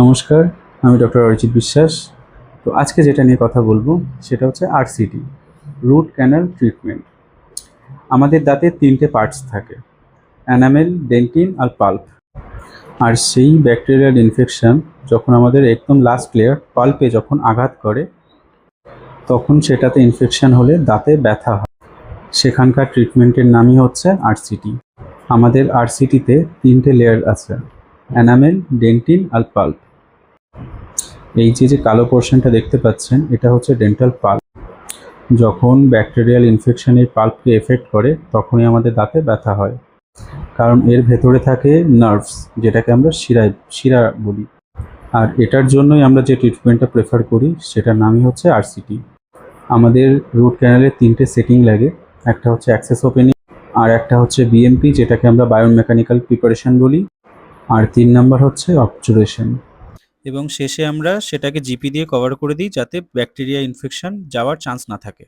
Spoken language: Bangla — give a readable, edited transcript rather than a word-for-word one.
নমস্কার, আমি ডক্টর অরিজিৎ বিশ্বাস। তো আজকে যেটা নিয়ে কথা বলবো সেটা হচ্ছে আরসিটি, রুট ক্যানাল ট্রিটমেন্ট। আমাদের দাঁতে তিনটে পার্টস থাকে, অ্যানামেল, ডেন্টিন আর পাল্প। আর সেই ব্যাকটেরিয়াল ইনফেকশন যখন আমাদের একদম লাস্ট লেয়ার পাল্পে যখন আঘাত করে, তখন সেটাতে ইনফেকশন হলে দাঁতে ব্যথা হয়। সেখানকার ট্রিটমেন্টের নামই হচ্ছে আরসিটি। আমাদের আরসিটিতে তিনটে লেয়ার আছে, অ্যানামেল, ডেন্টিন আর পাল্প। এই যে কালো পোর্শনটা দেখতে পাচ্ছেন, এটা হচ্ছে ডেন্টাল পাল্প। যখন ব্যাকটেরিয়াল ইনফেকশন এই পাল্পকে এফেক্ট করে, তখনই আমাদের দাঁতে ব্যথা হয়, কারণ এর ভেতরে থাকে নার্ভস, যেটাকে আমরা শিরা বলি। আর এটার জন্যই আমরা যে ট্রিটমেন্টটা প্রেফার করি সেটার নামই হচ্ছে আরসিটি। আমাদের রুট ক্যানালের তিনটে সেটিং লাগে, একটা হচ্ছে অ্যাক্সেস ওপেনিং, আর একটা হচ্ছে বিএমপি, যেটাকে আমরা বায়োমেকানিক্যাল প্রিপারেশন বলি, আর 3 নাম্বার হচ্ছে অবচুরেশন। এবং শেষে আমরা সেটাকে জিপি দিয়ে কভার করে দিই, যাতে ব্যাকটেরিয়া ইনফেকশন যাওয়ার চান্স না থাকে।